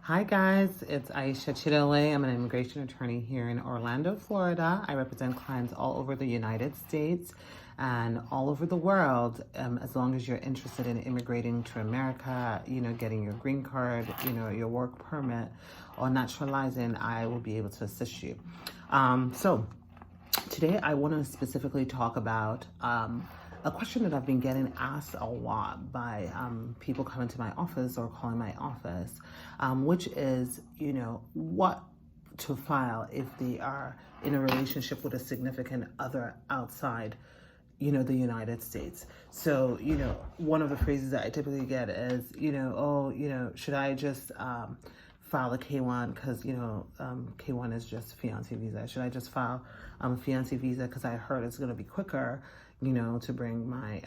Hi guys, it's Ayesha Chidolue. I'm an immigration attorney here in Orlando, Florida. I represent clients all over the United States and all over the world. As long as you're interested in immigrating to America, getting your green card, your work permit, or naturalizing, I will be able to assist you. So today I want to specifically talk about a question that I've been getting asked a lot by people coming to my office or calling my office, which is, what to file if they are in a relationship with a significant other outside, the United States. So, one of the phrases that I typically get is, should I just file a K1 because, K1 is just fiancé visa. Should I just file fiancé visa because I heard it's going to be quicker, to bring my,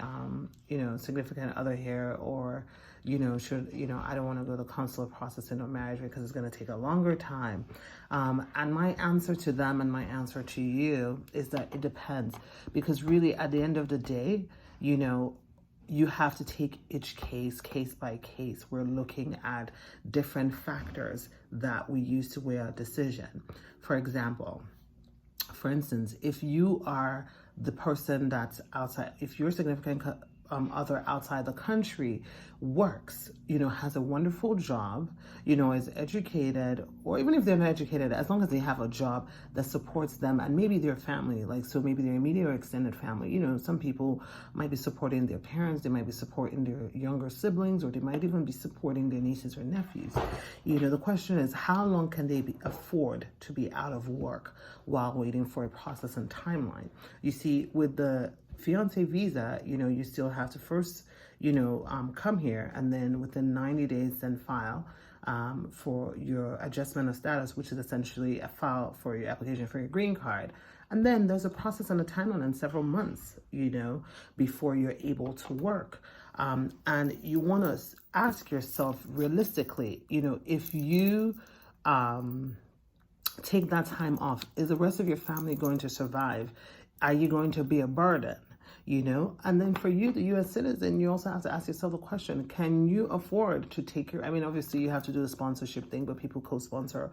significant other here, or, I don't want to go the consular process in a marriage because it's going to take a longer time. And my answer to them and my answer to you is that it depends, because really at the end of the day, you have to take each case by case. We're looking at different factors that we use to weigh our decision. For instance, if you are the person that's outside, if your significant other outside the country works, has a wonderful job, is educated, or even if they're not educated, as long as they have a job that supports them and maybe their family, so maybe their immediate or extended family. Some people might be supporting their parents, they might be supporting their younger siblings, or they might even be supporting their nieces or nephews. The question is, how long can they afford to be out of work while waiting for a process and timeline? You see, with the fiancé visa, you still have to first, come here, and then within 90 days, then file for your adjustment of status, which is essentially a file for your application for your green card. And then there's a process and a timeline in several months, before you're able to work. And you want to ask yourself realistically, if you take that time off, is the rest of your family going to survive? Are you going to be a burden? And then for you, the U.S. citizen, you also have to ask yourself the question, can you afford to take obviously you have to do the sponsorship thing, but people co-sponsor,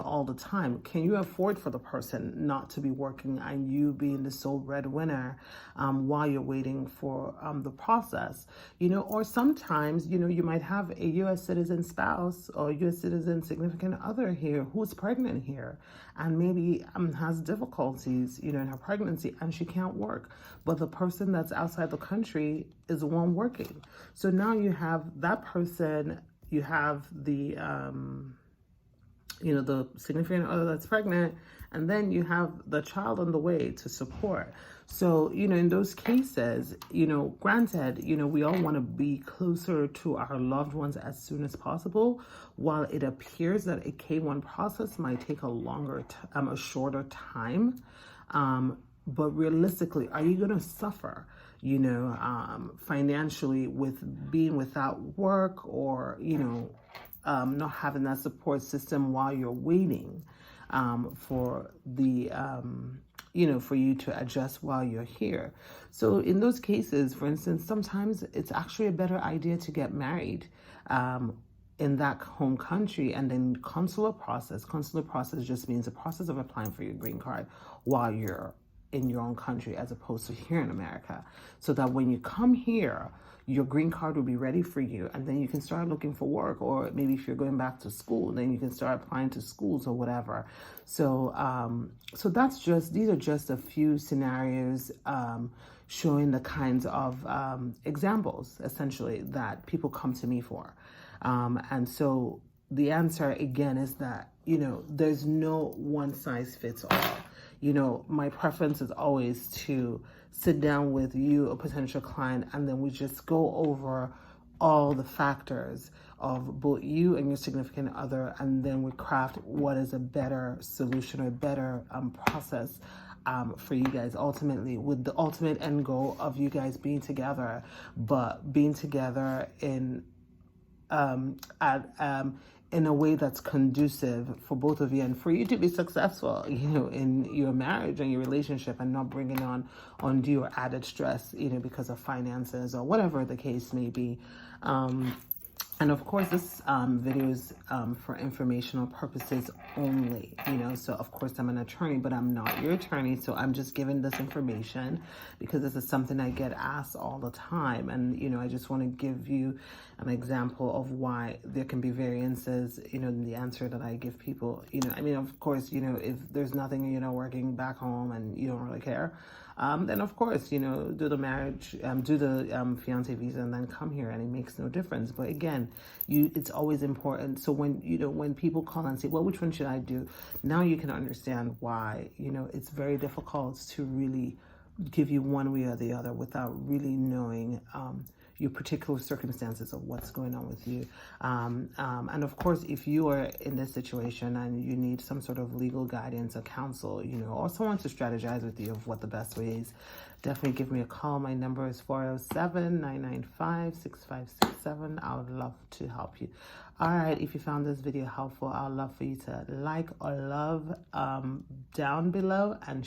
all the time. Can you afford for the person not to be working and you being the sole breadwinner while you're waiting for the process? Or sometimes, you might have a U.S. citizen spouse or U.S. citizen significant other here who's pregnant here and maybe has difficulties, in her pregnancy, and she can't work. But the person that's outside the country is the one working. So now you have that person, you have the, the significant other that's pregnant, and then you have the child on the way to support. So, in those cases, granted, we all want to be closer to our loved ones as soon as possible. While it appears that a K1 process might take a shorter time, but realistically, are you going to suffer, financially with being without work, or, not having that support system while you're waiting for the, for you to adjust while you're here? So in those cases, for instance, sometimes it's actually a better idea to get married in that home country, and then consular process just means the process of applying for your green card while you're in your own country, as opposed to here in America, so that when you come here, your green card will be ready for you, and then you can start looking for work, or maybe if you're going back to school, then you can start applying to schools or whatever. So so these are just a few scenarios showing the kinds of examples essentially that people come to me for. And so the answer again is that, there's no one size fits all. My preference is always to sit down with you, a potential client, and then we just go over all the factors of both you and your significant other, and then we craft what is a better solution or better process for you guys, ultimately, with the ultimate end goal of you guys being together, but being together in in a way that's conducive for both of you and for you to be successful, in your marriage and your relationship, and not bringing on undue or added stress, because of finances or whatever the case may be. And of course, this video is for informational purposes only, so of course I'm an attorney, but I'm not your attorney. So I'm just giving this information because this is something I get asked all the time. And, I just want to give you an example of why there can be variances, in the answer that I give people. Of course, if there's nothing, working back home and you don't really care, then of course, do the marriage, do the fiancé visa and then come here, and it makes no difference. But again, it's always important. So when people call and say, well, which one should I do? Now you can understand why, it's very difficult to really give you one way or the other without really knowing your particular circumstances of what's going on with you. And of course, if you are in this situation and you need some sort of legal guidance or counsel, or someone to strategize with you of what the best way is, definitely give me a call. My number is 407-995-6567. I would love to help you. All right, if you found this video helpful, I'd love for you to like or love down below and